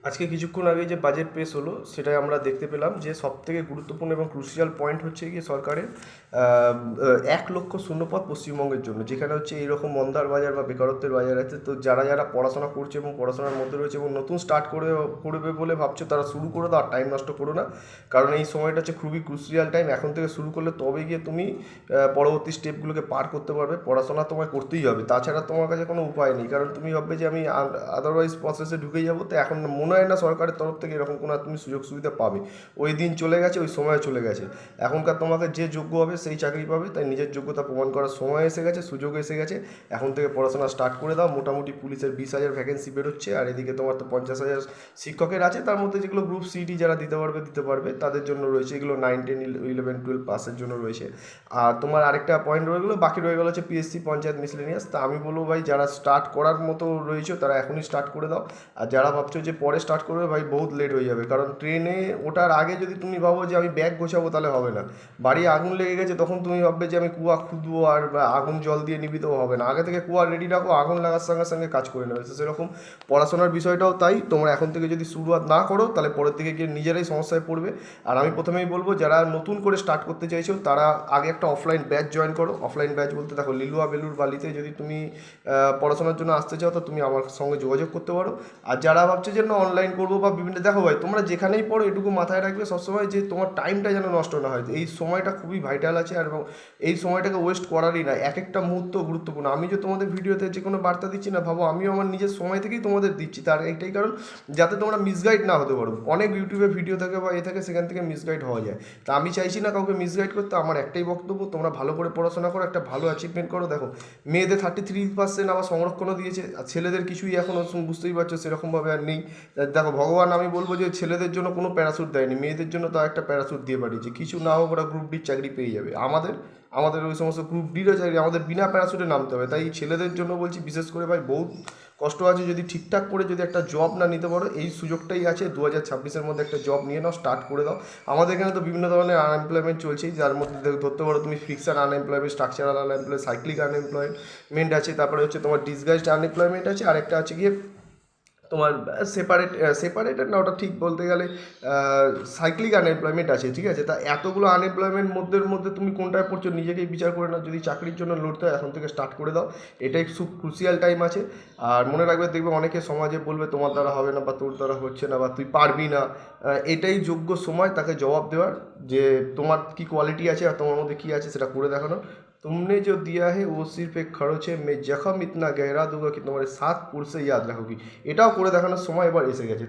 আজকে কিছুক্ষণ আগে যে বাজেট পেশ হলো সেটাই আমরা দেখতে পেলাম যে সবথেকে গুরুত্বপূর্ণ এবং ক্রুশিয়াল পয়েন্ট হচ্ছে গিয়ে সরকারের 1 লক্ষ শূন্যপদ পশ্চিমবঙ্গের জন্য, যেখানে হচ্ছে এইরকম মন্দার বাজার বা বেকারত্বের বাজার আছে। তো যারা যারা পড়াশোনা করছে এবং পড়াশোনার মধ্যে রয়েছে এবং নতুন স্টার্ট করবে বলে ভাবছো, তারা শুরু করে দাও, আর টাইম নষ্ট করো না। কারণ এই সময়টা হচ্ছে খুবই ক্রুশিয়াল টাইম। এখন থেকে শুরু করলে তবে গিয়ে তুমি পরবর্তী স্টেপগুলোকে পার করতে পারবে। পড়াশোনা তোমায় করতেই হবে, তাছাড়া তোমার কাছে কোনো উপায় নেই। কারণ তুমি ভাববে যে আমি আদারওয়াইজ প্রসেসে ঢুকে যাবো, তো এখন মনে হয় না সরকারের তরফ থেকে এরকম কোনো তুমি সুযোগ সুবিধা পাবে। ওই দিন চলে গেছে, ওই সময় চলে গেছে। এখনকার তোমাকে যে যোগ্য হবে সেই চাকরি পাবে, তাই নিজের যোগ্যতা প্রমাণ করার সময় এসে গেছে, সুযোগ এসে গেছে। এখন থেকে পড়াশোনা স্টার্ট করে দাও। মোটামুটি পুলিশের 20,000 ভ্যাকেন্সি বেরোচ্ছে, আর এদিকে তোমার তো 50,000 শিক্ষকের আছে। তার মধ্যে যেগুলো গ্রুপ সিটি যারা দিতে পারবে তাদের জন্য রয়েছে, এগুলো 9, 10, 11, 12 পাসের জন্য রয়েছে। আর তোমার আরেকটা পয়েন্ট রয়ে গেলো, বাকি রয়ে গেলো হচ্ছে পিএসসি, পঞ্চায়েত, মিসলেনিয়াস। তা আমি বলবো ভাই, যারা স্টার্ট করার মতো রয়েছে তারা এখনই স্টার্ট করে দাও। আর যারা ভাবছো যে পরে স্টার্ট করবে, ভাই বহুত লেট হয়ে যাবে। কারণ ট্রেনে ওঠার আগে যদি তুমি ভাবো যে আমি ব্যাগ গোছাবো, তাহলে হবে না। বাড়ি আগুন লেগে গেছে, তখন তুমি ভাববে যে আমি কুয়া খুঁদবো আর আগুন জল দিয়ে নিবিতেও হবে না। আগে থেকে কুয়া রেডি রাখো, আগুন লাগার সঙ্গে সঙ্গে কাজ করে নেবে। তো সেরকম পড়াশোনার বিষয়টাও তাই। তোমরা এখন থেকে যদি শুরুয়াত না করো, তাহলে পরের দিকে গিয়ে নিজেরাই সমস্যায় পড়বে। আর আমি প্রথমেই বলবো, যারা নতুন করে স্টার্ট করতে চাইছো তারা আগে একটা অফলাইন ব্যাচ জয়েন করো। অফলাইন ব্যাচ বলতে দেখো, লিলুয়া বেলুর বালিতে যদি তুমি পড়াশোনার জন্য আসতে চাও, তো তুমি আমার সঙ্গে যোগাযোগ করতে পারো। আর যারা ভাবছে যে না অনলাইন করবো বা বিভিন্ন, দেখো ভাই, তোমরা যেখানেই পড়ো এটুকু মাথায় রাখবে সবসময় যে তোমার টাইমটা যেন নষ্ট না হয়। এই সময়টা খুবই ভাইটাল আছে, আর এবং এই সময়টাকে ওয়েস্ট করারই না। এক একটা মুহূর্ত গুরুত্বপূর্ণ। আমি যে তোমাদের ভিডিওতে যে কোনো বার্তা দিচ্ছি না, ভাবো আমিও আমার নিজের সময় থেকেই তোমাদের দিচ্ছি। তার একটাই কারণ, যাতে তোমরা মিসগাইড না হতে পারো। অনেক ইউটিউবে ভিডিও থাকে বা থাকে, সেখান থেকে মিসগাইড হওয়া যায়। তা আমি চাইছি না কাউকে মিসগাইড করতে। আমার একটাই বক্তব্য, তোমরা ভালো করে পড়াশোনা করো, একটা ভালো অ্যাচিভমেন্ট করো। দেখো, মেয়েদের 33% আবার সংরক্ষণও দিয়েছে, আর ছেলেদের কিছুই এখনও বুঝতেই পারছো সেরকমভাবে আর নেই। দেখো, ভগবান আমি বলবো যে ছেলেদের জন্য কোনো প্যারাশুট দেয়নি, মেয়েদের জন্য তাও একটা প্যারাশুট দিয়ে পাঠিয়েছে। কিছু না হোক ওরা গ্রুপ ডির চাকরি পেয়ে যাবে। আমাদের ওই সমস্ত গ্রুপ ডিরও চাকরি আমাদের বিনা প্যারাশুটে নামতে হবে। তাই ছেলেদের জন্য বলছি, বিশেষ করে ভাই বহুত কষ্ট আছে। যদি ঠিকঠাক করে যদি একটা জব না নিতে পারো, এই সুযোগটাই আছে 2026-এর মধ্যে একটা জব নিয়ে নাও, স্টার্ট করে দাও। আমাদের এখানে তো বিভিন্ন ধরনের আনএমপ্লয়মেন্ট চলছেই, যার মধ্যে ধরতে পারো তুমি fixer unemployment, structural unemploy, cyclic unemployment আছে, তারপরে হচ্ছে তোমার ডিসগাইজড আনএমপ্লয়মেন্ট আছে, আর একটা আছে গিয়ে তোমার সেপারেটেড না, ওটা ঠিক বলতে গেলে সাইক্লিক আনএমপ্লয়মেন্ট আছে, ঠিক আছে। তা এতগুলো আনএমপ্লয়মেন্ট মধ্যে তুমি কোনটায় পড়ছো, নিজেকেই বিচার করে নাও। যদি চাকরির জন্য লড়তে হয়, এখন থেকে স্টার্ট করে দাও। এটাই খুব ক্রুশিয়াল টাইম আছে। আর মনে রাখবে, দেখবে অনেকে সমাজে বলবে তোমার দ্বারা হবে না, বা তোর দ্বারা হচ্ছে না, বা তুই পারবি না। এটাই যোগ্য সময় তাকে জবাব দেওয়ার, যে তোমার কি কোয়ালিটি আছে আর তোমার মধ্যে কী আছে সেটা করে দেখানো। तुमने जो दिया है वो सिर्फ एक खर्च है, मैं जख्म इतना गहरा दूंगा कि तुम्हारे 7 पुरुष से याद रखोगी। এটাও করে দেখানোর সময় এবার এসে গেছে।